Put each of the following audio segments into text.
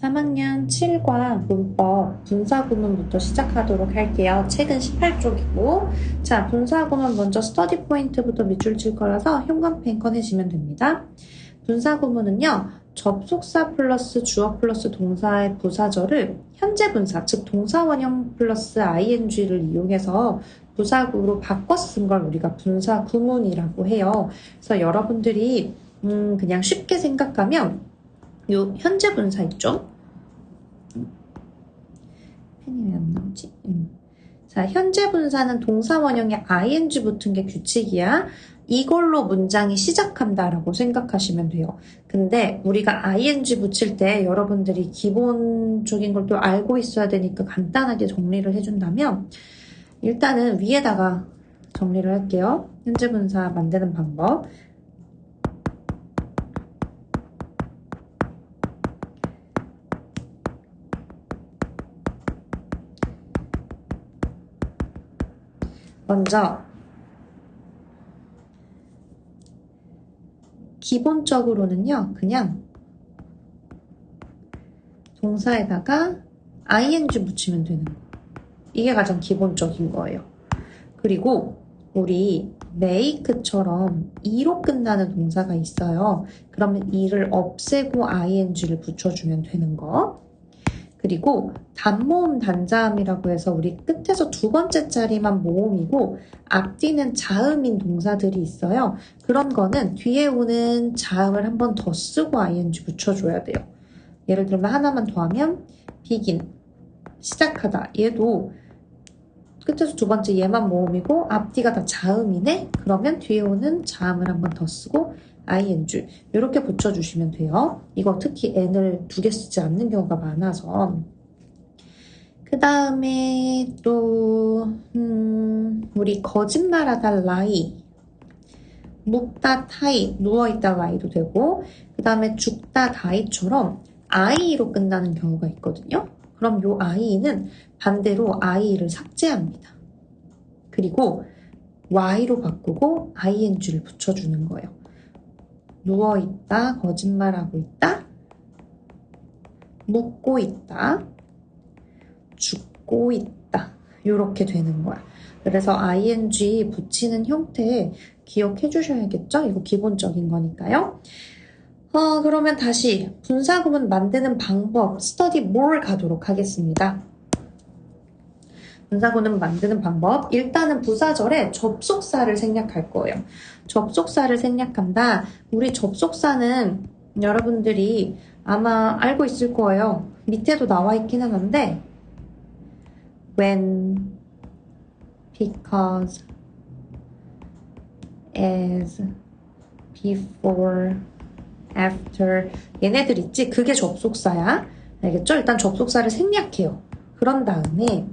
3학년 7과 문법 분사구문부터 시작하도록 할게요. 책은 18쪽이고 자, 분사구문 먼저 스터디 포인트부터 밑줄 칠 거라서 형광펜 꺼내시면 됩니다. 분사구문은요. 접속사 플러스 주어 플러스 동사의 부사절을 현재 분사, 즉 동사원형 플러스 ing를 이용해서 부사구로 바꿔 쓴 걸 우리가 분사구문이라고 해요. 그래서 여러분들이 그냥 쉽게 생각하면 요 현재 분사 있죠? 펜이 왜 안 나오지? 자, 현재 분사는 동사 원형에 ing 붙은 게 규칙이야. 이걸로 문장이 시작한다라고 생각하시면 돼요. 근데 우리가 ing 붙일 때 여러분들이 기본적인 걸 또 알고 있어야 되니까 간단하게 정리를 해준다면 일단은 위에다가 정리를 할게요. 현재 분사 만드는 방법. 먼저 기본적으로는요. 그냥 동사에다가 ing 붙이면 되는 거. 이게 가장 기본적인 거예요. 그리고 우리 make처럼 e로 끝나는 동사가 있어요. 그러면 e를 없애고 ing를 붙여주면 되는 거. 그리고 단모음 단자음이라고 해서 우리 끝에서 두 번째 자리만 모음이고 앞뒤는 자음인 동사들이 있어요. 그런 거는 뒤에 오는 자음을 한 번 더 쓰고 ing 붙여줘야 돼요. 예를 들면 하나만 더 하면 begin, 시작하다. 얘도 끝에서 두 번째 얘만 모음이고 앞뒤가 다 자음이네? 그러면 뒤에 오는 자음을 한 번 더 쓰고 ing 이렇게 붙여주시면 돼요. 이거 특히 n을 두 개 쓰지 않는 경우가 많아서. 그 다음에 또 우리 거짓말하다 lie, 묵다 타이, 누워있다 lie도 되고 그 다음에 죽다 die처럼 i로 끝나는 경우가 있거든요. 그럼 요 i는 반대로 i를 삭제합니다. 그리고 y로 바꾸고 ing를 붙여주는 거예요. 누워있다, 거짓말하고 있다, 묻고 있다, 죽고 있다. 이렇게 되는 거야. 그래서 ing 붙이는 형태 기억해 주셔야겠죠? 이거 기본적인 거니까요. 그러면 다시 분사구문 만드는 방법, 스터디 more 가도록 하겠습니다. 분사구문 만드는 방법. 일단은 부사절에 접속사를 생략할 거예요. 접속사를 생략한다. 우리 접속사는 여러분들이 아마 알고 있을 거예요. 밑에도 나와 있기는 한데 when, because, as, before, after 얘네들 있지? 그게 접속사야. 알겠죠? 일단 접속사를 생략해요. 그런 다음에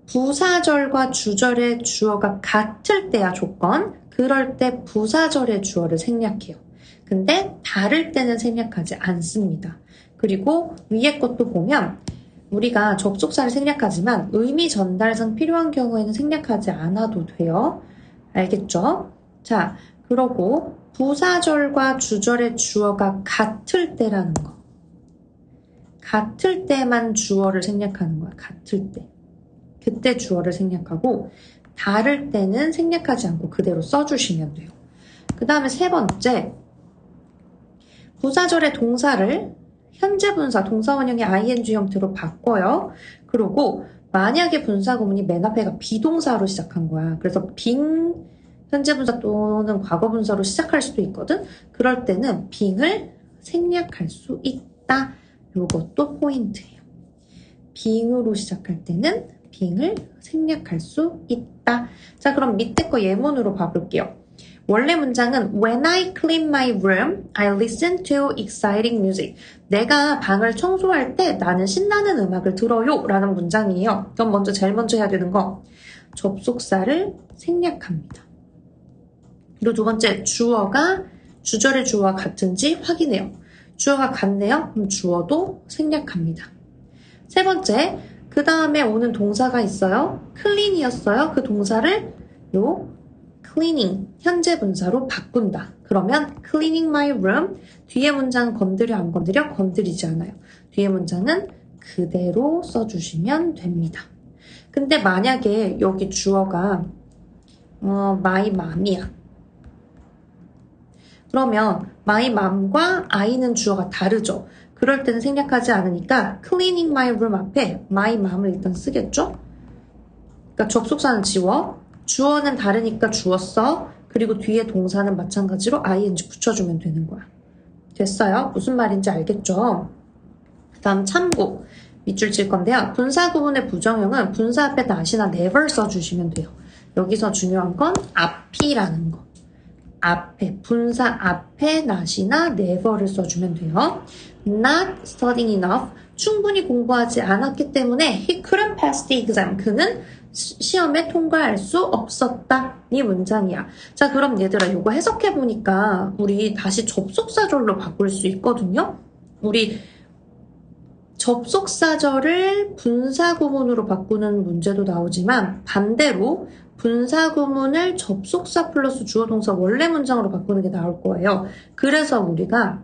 부사절과 주절의 주어가 같을 때야 조건. 그럴 때 부사절의 주어를 생략해요. 근데 다를 때는 생략하지 않습니다. 그리고 위에 것도 보면 우리가 접속사를 생략하지만 의미 전달상 필요한 경우에는 생략하지 않아도 돼요. 알겠죠? 자, 그러고 부사절과 주절의 주어가 같을 때라는 거. 같을 때만 주어를 생략하는 거야. 같을 때. 그때 주어를 생략하고 다를 때는 생략하지 않고 그대로 써주시면 돼요. 그 다음에 세 번째, 부사절의 동사를 현재 분사, 동사원형의 ing 형태로 바꿔요. 그리고 만약에 분사구문이 맨 앞에가 비동사로 시작한 거야. 그래서 being 현재 분사 또는 과거 분사로 시작할 수도 있거든. 그럴 때는 being을 생략할 수 있다. 이것도 포인트예요. being으로 시작할 때는 being을 생략할 수 있다. 자, 그럼 밑에 거 예문으로 봐볼게요. 원래 문장은 When I clean my room, I listen to exciting music. 내가 방을 청소할 때 나는 신나는 음악을 들어요 라는 문장이에요. 그럼 먼저 제일 먼저 해야 되는 거 접속사를 생략합니다. 그리고 두 번째, 주어가 주절의 주어와 같은지 확인해요. 주어가 같네요. 그럼 주어도 생략합니다. 세 번째, 그 다음에 오는 동사가 있어요. clean이었어요. 그 동사를 cleaning, 현재 분사로 바꾼다. 그러면 cleaning my room 뒤에 문장 건드려 안 건드려? 건드리지 않아요. 뒤에 문장은 그대로 써주시면 됩니다. 근데 만약에 여기 주어가 my mom이야. 그러면 my mom과 I는 주어가 다르죠. 그럴 때는 생략하지 않으니까 cleaning my room 앞에 my mom을 일단 쓰겠죠? 그러니까 접속사는 지워, 주어는 다르니까 주었어. 그리고 뒤에 동사는 마찬가지로 ing 붙여주면 되는 거야. 됐어요? 무슨 말인지 알겠죠? 다음 참고 밑줄 칠 건데요. 분사 구문의 부정형은 분사 앞에 not이나 never 써주시면 돼요. 여기서 중요한 건 앞이라는 거. 앞에, 분사 앞에 not이나 never를 써주면 돼요. Not studying enough. 충분히 공부하지 않았기 때문에 he couldn't pass the exam. 그는 시험에 통과할 수 없었다. 이 문장이야. 자, 그럼 얘들아 이거 해석해보니까 우리 다시 접속사절로 바꿀 수 있거든요. 우리 접속사절을 분사구문으로 바꾸는 문제도 나오지만 반대로 분사구문을 접속사 플러스 주어동사 원래 문장으로 바꾸는 게 나올 거예요. 그래서 우리가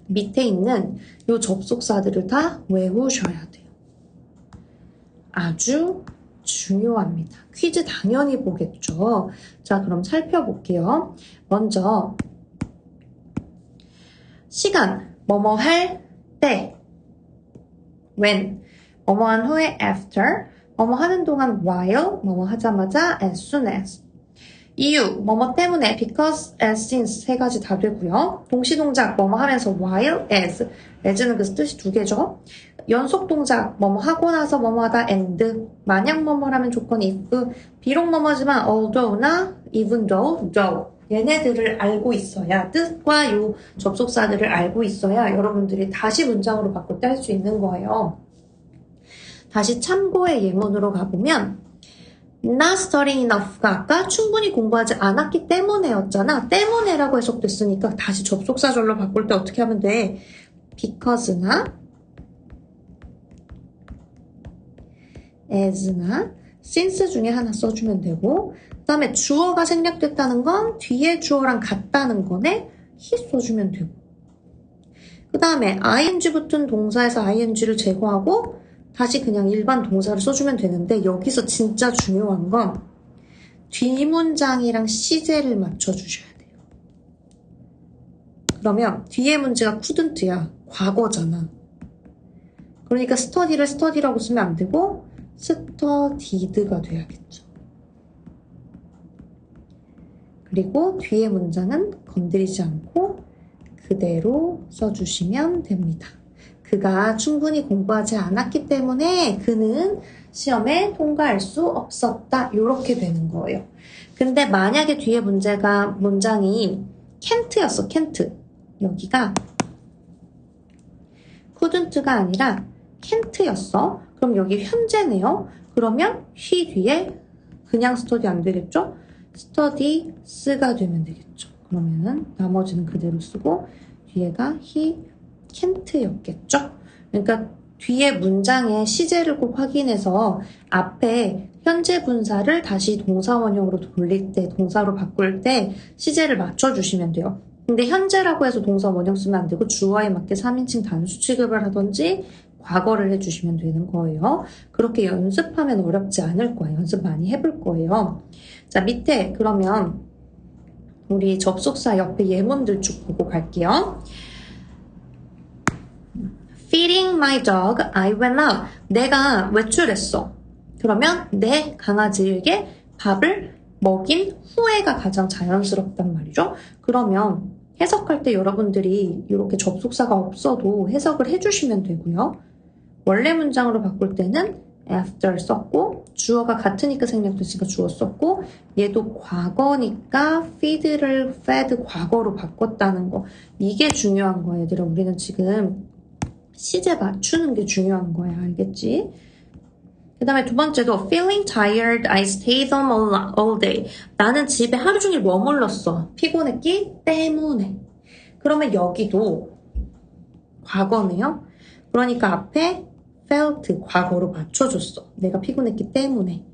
밑에 있는 이 접속사들을 다 외우셔야 돼요. 아주 중요합니다. 퀴즈 당연히 보겠죠. 자, 그럼 살펴볼게요. 먼저 시간, 뭐뭐 할 때 when, 뭐뭐 한 후에 after, 뭐뭐 하는 동안 while, 뭐뭐 하자마자 as soon as. 이유, 뭐뭐 때문에 because, as, since 세 가지 다 되고요. 동시동작, 뭐뭐 하면서 while, as는 그 뜻이 두 개죠. 연속동작, 뭐뭐 하고 나서 뭐뭐 하다 and, 만약 뭐뭐라면 조건 if, 비록 뭐뭐지만 although나 even though. 얘네들을 알고 있어야, 뜻과 요 접속사들을 알고 있어야 여러분들이 다시 문장으로 바꿀 때 할 수 있는 거예요. 다시 참고의 예문으로 가보면 not studying enough가 아까 충분히 공부하지 않았기 때문에였잖아. 때문에라고 해석됐으니까 다시 접속사절로 바꿀 때 어떻게 하면 돼? because나 as나 since 중에 하나 써주면 되고 그 다음에 주어가 생략됐다는 건 뒤에 주어랑 같다는 거네. he 써주면 되고 그 다음에 ing 붙은 동사에서 ing를 제거하고 다시 그냥 일반 동사를 써주면 되는데 여기서 진짜 중요한 건 뒷문장이랑 시제를 맞춰주셔야 돼요. 그러면 뒤에 문제가 couldn't야. 과거잖아. 그러니까 study를 study라고 쓰면 안 되고 studied가 돼야겠죠. 그리고 뒤에 문장은 건드리지 않고 그대로 써주시면 됩니다. 그가 충분히 공부하지 않았기 때문에 그는 시험에 통과할 수 없었다. 이렇게 되는 거예요. 근데 만약에 뒤에 문장이 can't였어. can't. 여기가 couldn't가 아니라 can't였어. 그럼 여기 현재네요. 그러면 he 뒤에 그냥 study 안 되겠죠? studies가 되면 되겠죠. 그러면은 나머지는 그대로 쓰고 뒤에가 he can't였겠죠? 그러니까 뒤에 문장의 시제를 꼭 확인해서 앞에 현재 분사를 다시 동사원형으로 돌릴 때, 동사로 바꿀 때 시제를 맞춰주시면 돼요. 근데 현재라고 해서 동사원형 쓰면 안 되고 주어에 맞게 3인칭 단수 취급을 하던지 과거를 해주시면 되는 거예요. 그렇게 연습하면 어렵지 않을 거예요. 연습 많이 해볼 거예요. 자, 밑에 그러면 우리 접속사 옆에 예문들 쭉 보고 갈게요. Feeding my dog, I went out. 내가 외출했어. 그러면 내 강아지에게 밥을 먹인 후에가 가장 자연스럽단 말이죠. 그러면 해석할 때 여러분들이 이렇게 접속사가 없어도 해석을 해주시면 되고요. 원래 문장으로 바꿀 때는 after 썼고 주어가 같으니까 생략됐으니까 주어 썼고 얘도 과거니까 feed를 fed 과거로 바꿨다는 거. 이게 중요한 거예요. 얘들아, 우리는 지금 시제 맞추는 게 중요한 거야. 알겠지? 그 다음에 두 번째도 feeling tired, I stayed home all day. 나는 집에 하루 종일 머물렀어. 피곤했기 때문에. 그러면 여기도 과거네요. 그러니까 앞에 felt 과거로 맞춰줬어. 내가 피곤했기 때문에.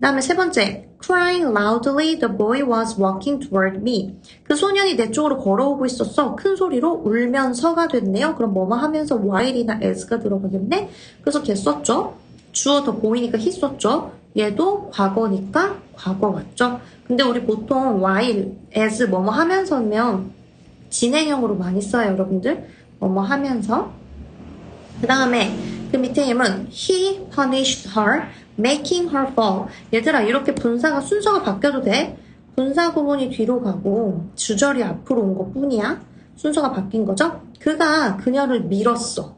다음에 세 번째, crying loudly, the boy was walking toward me. 그 소년이 내 쪽으로 걸어오고 있었어. 큰 소리로 울면서가 됐네요. 그럼 뭐뭐 하면서 while이나 as가 들어가겠네? 그래서 걔 썼죠. 주어 더 보이니까 he 썼죠. 얘도 과거니까 과거 같죠. 근데 우리 보통 while, as 뭐뭐 하면서면 진행형으로 많이 써요, 여러분들. 뭐뭐 하면서. 그 다음에 그 밑에 힘은 he punished her, making her fall. 얘들아, 이렇게 분사가 순서가 바뀌어도 돼. 분사 구문이 뒤로 가고 주절이 앞으로 온 것 뿐이야. 순서가 바뀐 거죠? 그가 그녀를 밀었어.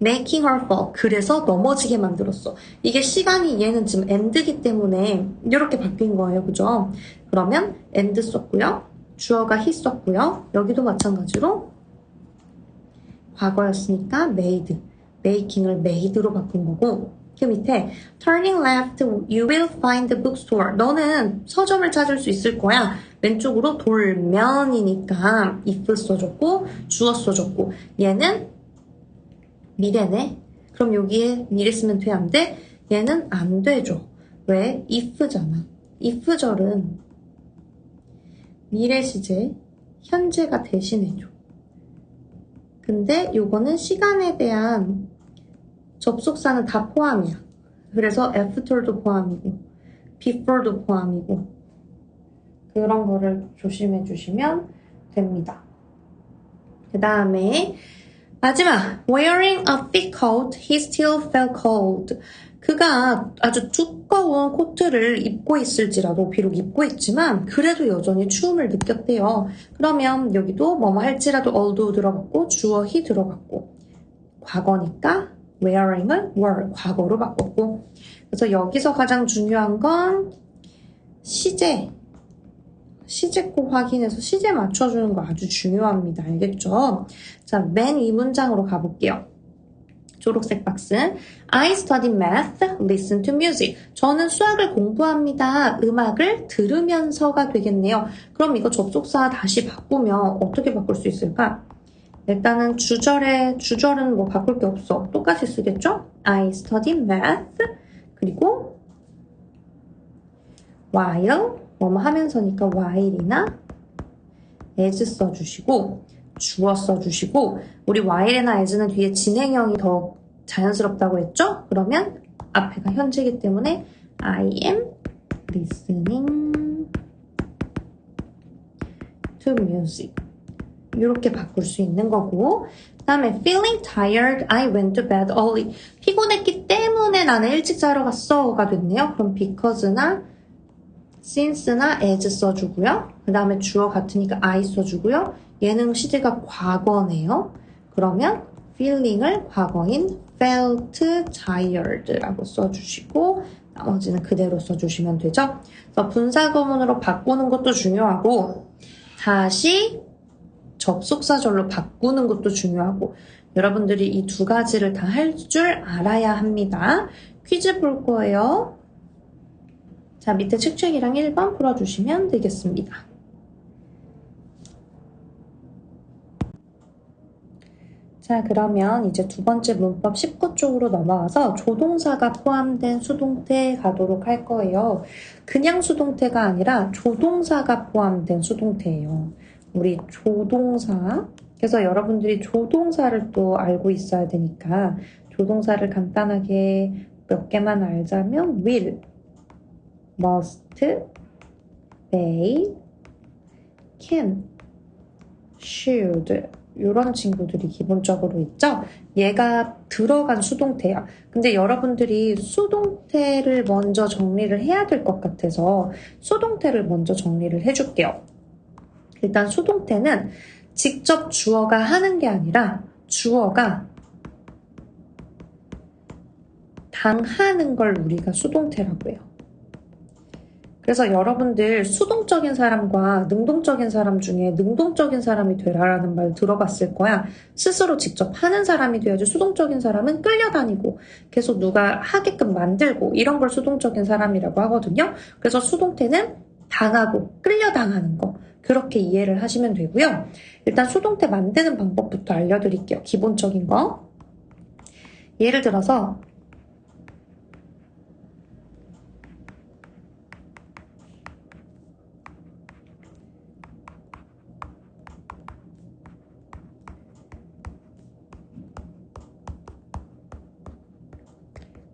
making her fall. 그래서 넘어지게 만들었어. 이게 시간이 얘는 지금 end기 때문에 이렇게 바뀐 거예요. 그죠? 그러면 end 썼고요. 주어가 he 썼고요. 여기도 마찬가지로 과거였으니까 made. making을 made로 바꾼 거고, 그 밑에 turning left, you will find the bookstore. 너는 서점을 찾을 수 있을 거야. 왼쪽으로 돌면이니까 if 써줬고 주어 써줬고, 얘는 미래네. 그럼 여기에 미래 쓰면 돼, 안 돼? 얘는 안 되죠. 왜? if잖아. if절은 미래 시제 현재가 대신해줘. 근데 요거는 시간에 대한 접속사는 다 포함이야. 그래서 after도 포함이고 before도 포함이고 그런 거를 조심해 주시면 됩니다. 그 다음에 마지막 wearing a thick coat, he still felt cold. 그가 아주 두꺼운 코트를 입고 있을지라도 비록 입고 있지만 그래도 여전히 추움을 느꼈대요. 그러면 여기도 뭐뭐 할지라도 all도 들어갔고 주어 he 들어갔고 과거니까 wearing을 were 과거로 바꿨고, 그래서 여기서 가장 중요한 건 시제꼭 확인해서 시제 맞춰주는 거 아주 중요합니다. 알겠죠? 자, 맨 위 문장으로 가볼게요. 초록색 박스. I study math, listen to music. 저는 수학을 공부합니다. 음악을 들으면서가 되겠네요. 그럼 이거 접속사 다시 바꾸면 어떻게 바꿀 수 있을까? 일단은 주절은 뭐 바꿀 게 없어. 똑같이 쓰겠죠? I study math. 그리고 while, 뭐뭐 하면서니까 while이나 as 써주시고 주어 써주시고, 우리 while이나 as는 뒤에 진행형이 더 자연스럽다고 했죠? 그러면 앞에가 현재이기 때문에 I am listening to music. 이렇게 바꿀 수 있는 거고, 그 다음에 feeling tired, I went to bed early. 피곤했기 때문에 나는 일찍 자러 갔어가 됐네요. 그럼 because나 since나 as 써주고요. 그 다음에 주어 같으니까 I 써주고요. 얘는 시제가 과거네요. 그러면 feeling을 과거인 felt tired라고 써주시고 나머지는 그대로 써주시면 되죠. 그래서 분사 구문으로 바꾸는 것도 중요하고 다시 접속사절로 바꾸는 것도 중요하고, 여러분들이 이 두 가지를 다 할 줄 알아야 합니다. 퀴즈 볼 거예요. 자, 밑에 책책이랑 1번 풀어주시면 되겠습니다. 자, 그러면 이제 두 번째 문법 19쪽으로 넘어가서 조동사가 포함된 수동태 가도록 할 거예요. 그냥 수동태가 아니라 조동사가 포함된 수동태예요. 우리 조동사, 그래서 여러분들이 조동사를 또 알고 있어야 되니까 조동사를 간단하게 몇 개만 알자면 will, must, may, can, should 이런 친구들이 기본적으로 있죠. 얘가 들어간 수동태야. 근데 여러분들이 수동태를 먼저 정리를 해야 될 것 같아서 수동태를 먼저 정리를 해줄게요. 일단 수동태는 직접 주어가 하는 게 아니라 주어가 당하는 걸 우리가 수동태라고 해요. 그래서 여러분들 수동적인 사람과 능동적인 사람 중에 능동적인 사람이 되라라는 말 들어봤을 거야. 스스로 직접 하는 사람이 돼야지. 수동적인 사람은 끌려다니고 계속 누가 하게끔 만들고 이런 걸 수동적인 사람이라고 하거든요. 그래서 수동태는 당하고 끌려당하는 거. 그렇게 이해를 하시면 되고요. 일단 수동태 만드는 방법부터 알려드릴게요. 기본적인 거. 예를 들어서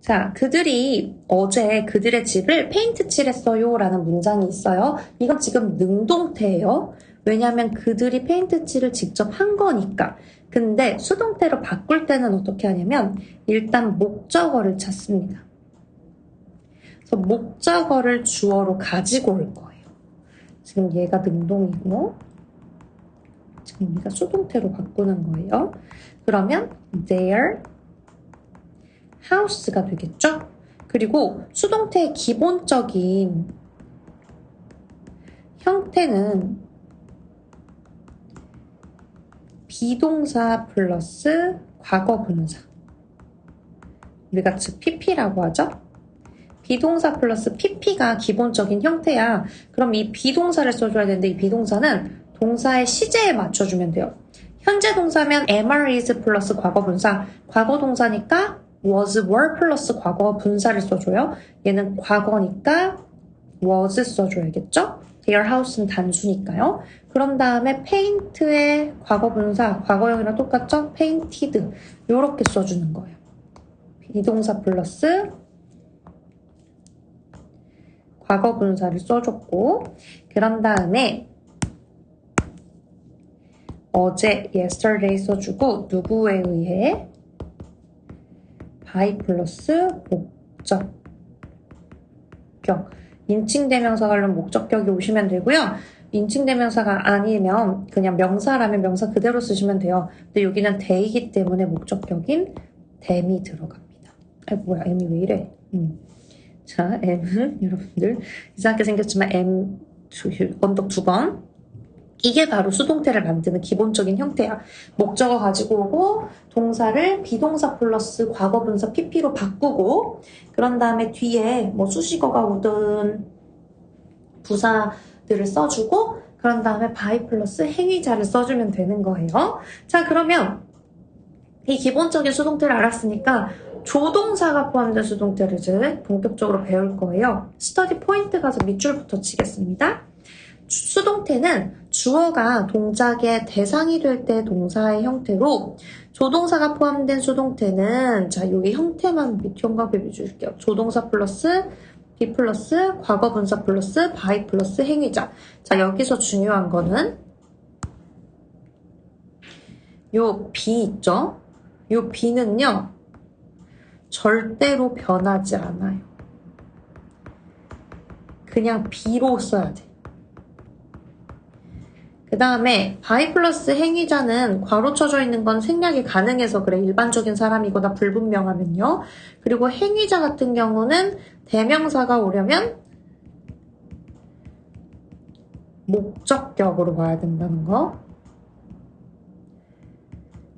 자, 그들이 어제 그들의 집을 페인트 칠했어요 라는 문장이 있어요. 이건 지금 능동태예요. 왜냐하면 그들이 페인트 칠을 직접 한 거니까. 근데 수동태로 바꿀 때는 어떻게 하냐면 일단 목적어를 찾습니다. 그래서 목적어를 주어로 가지고 올 거예요. 지금 얘가 능동이고 지금 우리가 수동태로 바꾸는 거예요. 그러면 their house가 되겠죠? 그리고 수동태의 기본적인 형태는 비동사 플러스 과거 분사. 우리가 즉 PP라고 하죠? 비동사 플러스 PP가 기본적인 형태야. 그럼 이 비동사를 써줘야 되는데 이 비동사는 동사의 시제에 맞춰주면 돼요. 현재 동사면 am, is 플러스 과거 분사. 과거 동사니까 was, were 플러스 과거 분사를 써줘요. 얘는 과거니까 was 써줘야겠죠? their house는 단수니까요. 그런 다음에 paint의 과거 분사, 과거형이랑 똑같죠? painted 이렇게 써주는 거예요. 비동사 플러스 과거 분사를 써줬고 그런 다음에 어제 yesterday 써주고 누구에 의해 by 플러스 목적격 인칭대명사가 하려면 목적격이 오시면 되고요. 인칭대명사가 아니면 그냥 명사라면 명사 그대로 쓰시면 돼요. 근데 여기는 they이기 때문에 목적격인 them이 들어갑니다. 뭐야 m이 왜 이래? 자, m은 여러분들 이상하게 생겼지만 m 언덕 2번 이게 바로 수동태를 만드는 기본적인 형태야. 목적어 가지고 오고 동사를 비동사 플러스 과거분사 PP로 바꾸고 그런 다음에 뒤에 뭐 수식어가 오든 부사들을 써주고 그런 다음에 by 플러스 행위자를 써주면 되는 거예요. 자, 그러면 이 기본적인 수동태를 알았으니까 조동사가 포함된 수동태를 이제 본격적으로 배울 거예요. 스터디 포인트 가서 밑줄부터 치겠습니다. 수동태는 주어가 동작의 대상이 될 때 동사의 형태로 조동사가 포함된 수동태는 자 여기 형태만 밑 형광펜 줄게요. 조동사 플러스 be 플러스 과거 분사 플러스 by 플러스 행위자. 자 여기서 중요한 거는 요 be 있죠? 요 be는요 절대로 변하지 않아요. 그냥 be로 써야 돼. 그 다음에 by 플러스 행위자는 괄호 쳐져 있는 건 생략이 가능해서 그래. 일반적인 사람이거나 불분명하면요. 그리고 행위자 같은 경우는 대명사가 오려면 목적격으로 봐야 된다는 거.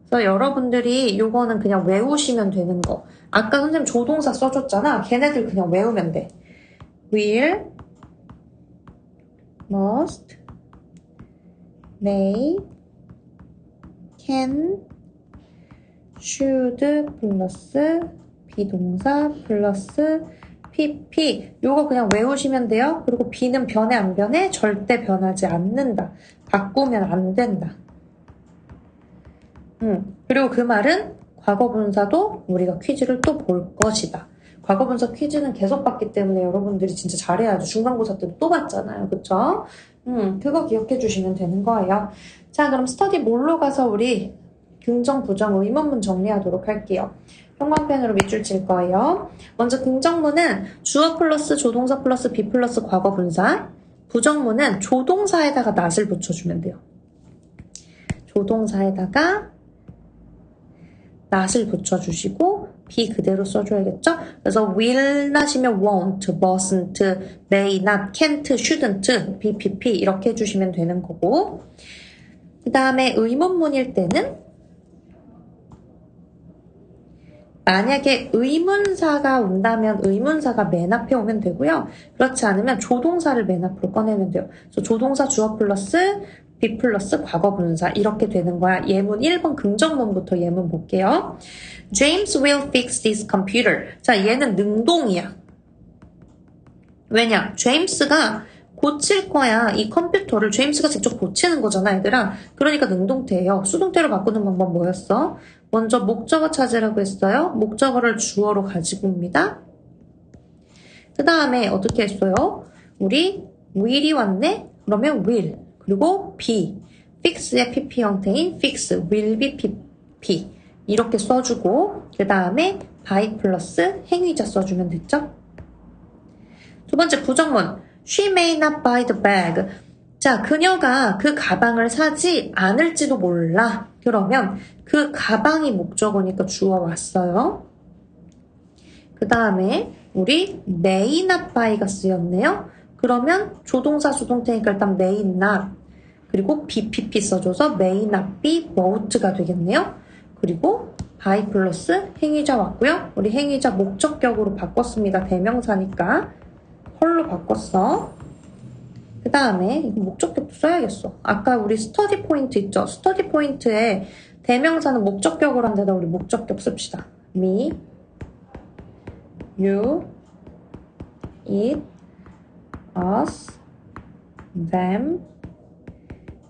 그래서 여러분들이 요거는 그냥 외우시면 되는 거. 아까 선생님 조동사 써줬잖아. 걔네들 그냥 외우면 돼. will, must, may, can, should 플러스 비동사 플러스 pp 요거 그냥 외우시면 돼요. 그리고 be는 변해 안 변해? 절대 변하지 않는다. 바꾸면 안 된다. 그리고 그 말은 과거분사도 우리가 퀴즈를 또 볼 것이다. 과거분사 퀴즈는 계속 봤기 때문에 여러분들이 진짜 잘해야죠. 중간고사 때도 또 봤잖아요. 그쵸? 그거 기억해 주시면 되는 거예요. 자, 그럼 스터디 몰로 가서 우리 긍정, 부정, 의문문 정리하도록 할게요. 형광펜으로 밑줄 칠 거예요. 먼저 긍정문은 주어 플러스 조동사 플러스 be 플러스 과거분사. 부정문은 조동사에다가 not을 붙여주면 돼요. 조동사에다가 not을 붙여주시고 be 그대로 써줘야겠죠? 그래서 will not이면 won't, mustn't, may not, can't, shouldn't, be, pp 이렇게 해주시면 되는 거고 그 다음에 의문문일 때는 만약에 의문사가 온다면 의문사가 맨 앞에 오면 되고요. 그렇지 않으면 조동사를 맨 앞으로 꺼내면 돼요. 그래서 조동사 주어 플러스 be 플러스 과거분사 이렇게 되는 거야. 예문 1번 긍정문부터 예문 볼게요. James will fix this computer. 자, 얘는 능동이야. 왜냐? 제임스가 고칠 거야. 이 컴퓨터를 제임스가 직접 고치는 거잖아, 얘들아. 그러니까 능동태예요. 수동태로 바꾸는 방법 뭐였어? 먼저 목적어 찾으라고 했어요. 목적어를 주어로 가지고 옵니다. 그 다음에 어떻게 했어요? 우리 will이 왔네? 그러면 will. 그리고 be. fix의 pp 형태인 fix, will be pp. 이렇게 써주고 그 다음에 by 플러스 행위자 써주면 됐죠? 두 번째 부정문. She may not buy the bag. 자, 그녀가 그 가방을 사지 않을지도 몰라. 그러면 그 가방이 목적어니까 주어 왔어요. 그 다음에 우리 may not buy가 쓰였네요. 그러면 조동사 수동태니까 일단 may not. 그리고 BPP 써줘서 may not be bought가 되겠네요. 그리고 by 플러스 행위자 왔고요. 우리 행위자 목적격으로 바꿨습니다. 대명사니까 헐로 바꿨어. 그 다음에 목적격도 써야겠어. 아까 우리 스터디 포인트 있죠? 스터디 포인트에 대명사는 목적격으로 한 데다 우리 목적격 씁시다. me, you, it, us, them,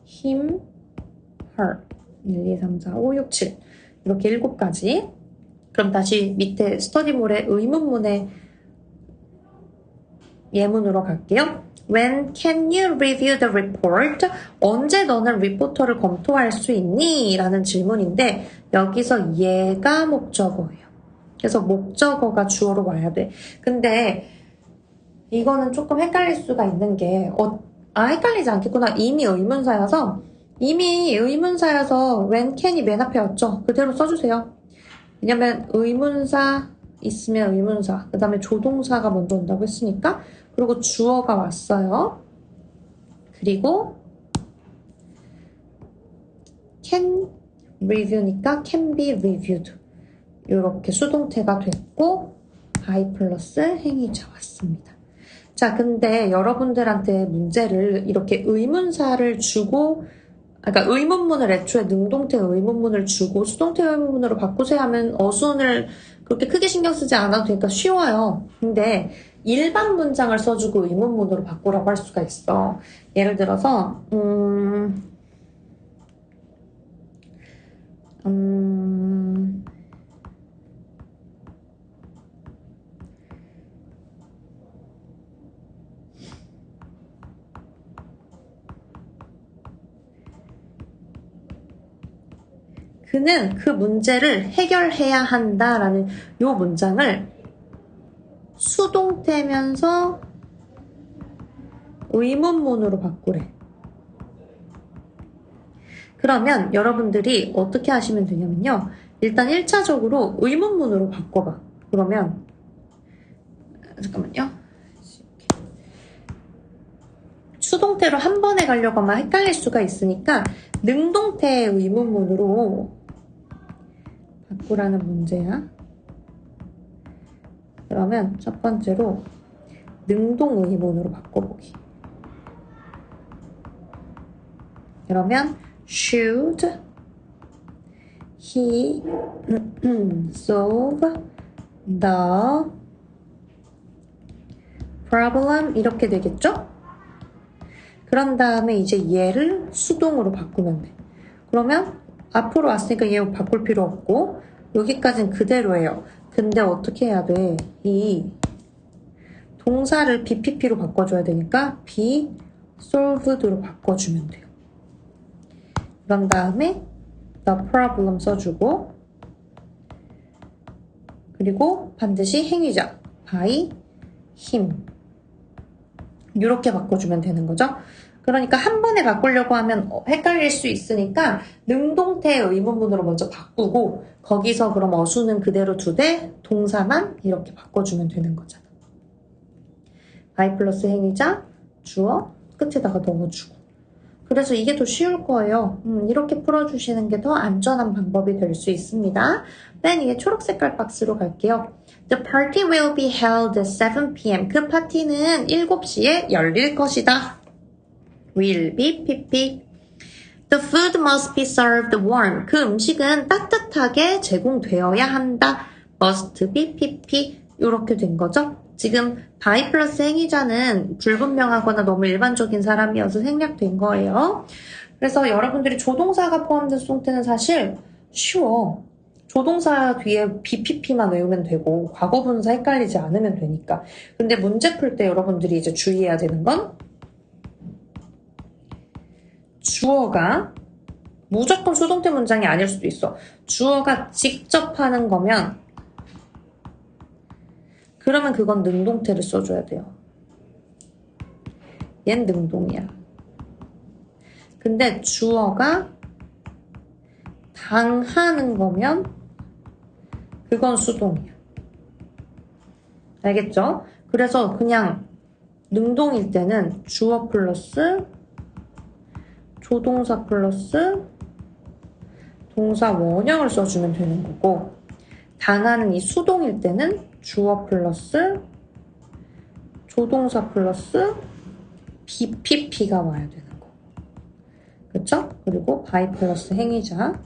him, her. 1, 2, 3, 4, 5, 6, 7 이렇게 7가지. 그럼 다시 밑에 스터디몰의 의문문의 예문으로 갈게요. When can you review the report? 언제 너는 리포터를 검토할 수 있니? 라는 질문인데 여기서 얘가 목적어예요. 그래서 목적어가 주어로 와야 돼. 근데 이거는 조금 헷갈릴 수가 있는 게 헷갈리지 않겠구나. 이미 의문사여서 when can이 맨 앞에 왔죠. 그대로 써주세요. 왜냐면 의문사 있으면 의문사, 그 다음에 조동사가 먼저 온다고 했으니까, 그리고 주어가 왔어요. 그리고 can review니까 can be reviewed. 이렇게 수동태가 됐고 by 플러스 행위자 왔습니다. 자, 근데 여러분들한테 문제를 이렇게 의문사를 주고, 그러니까 의문문을 애초에 능동태 의문문을 주고 수동태 의문문으로 바꾸세요 하면 어순을 그렇게 크게 신경 쓰지 않아도 되니까 쉬워요. 근데 일반 문장을 써주고 의문문으로 바꾸라고 할 수가 있어. 예를 들어서 그는 그 문제를 해결해야 한다라는 요 문장을 수동태면서 의문문으로 바꾸래. 그러면 여러분들이 어떻게 하시면 되냐면요. 일단 1차적으로 의문문으로 바꿔봐. 그러면 잠깐만요. 수동태로 한 번에 가려고 하면 헷갈릴 수가 있으니까 능동태 의문문으로 바꾸라는 문제야. 그러면 첫 번째로 능동 의문으로 바꿔보기. 그러면 should he solve the problem 이렇게 되겠죠? 그런 다음에 이제 얘를 수동으로 바꾸면 돼. 그러면 앞으로 왔으니까 얘 바꿀 필요 없고 여기까지는 그대로예요. 근데 어떻게 해야 돼? 이 동사를 BPP로 바꿔줘야 되니까 be solved로 바꿔주면 돼요. 그런 다음에 the problem 써주고 그리고 반드시 행위자 by him 이렇게 바꿔주면 되는 거죠. 그러니까 한 번에 바꾸려고 하면 헷갈릴 수 있으니까 능동태 의문문으로 먼저 바꾸고 거기서 그럼 어수는 그대로 두되 동사만 이렇게 바꿔주면 되는 거잖아. by 플러스 행위자 주어 끝에다가 넣어주고 그래서 이게 더 쉬울 거예요. 이렇게 풀어주시는 게 더 안전한 방법이 될 수 있습니다. 맨 위에 초록색깔 박스로 갈게요. The party will be held at 7 p.m. 그 파티는 7시에 열릴 것이다. will be pp. The food must be served warm. 그 음식은 따뜻하게 제공되어야 한다. must be pp. 이렇게 된 거죠. 지금 by 플러스 행위자는 불분명하거나 너무 일반적인 사람이어서 생략된 거예요. 그래서 여러분들이 조동사가 포함된 수동태는 사실 쉬워. 조동사 뒤에 BPP만 외우면 되고 과거분사 헷갈리지 않으면 되니까. 근데 문제 풀 때 여러분들이 이제 주의해야 되는 건 주어가 무조건 수동태 문장이 아닐 수도 있어. 주어가 직접 하는 거면 그러면 그건 능동태를 써줘야 돼요. 얜 능동이야. 근데 주어가 당하는 거면 그건 수동이야. 알겠죠? 그래서 그냥 능동일 때는 주어 플러스 조동사 플러스 동사 원형을 써주면 되는 거고, 당하는 이 수동일 때는 주어 플러스 조동사 플러스 BPP가 와야 되는 거. 그쵸? 그리고 by 플러스 행위자.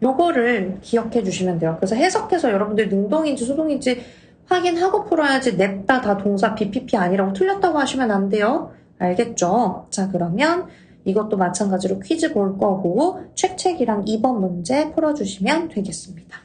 요거를 기억해 주시면 돼요. 그래서 해석해서 여러분들 능동인지 수동인지 확인하고 풀어야지 냅다 다 동사 BPP 아니라고 틀렸다고 하시면 안 돼요. 알겠죠? 자, 그러면 이것도 마찬가지로 퀴즈 볼 거고 책책이랑 2번 문제 풀어주시면 되겠습니다.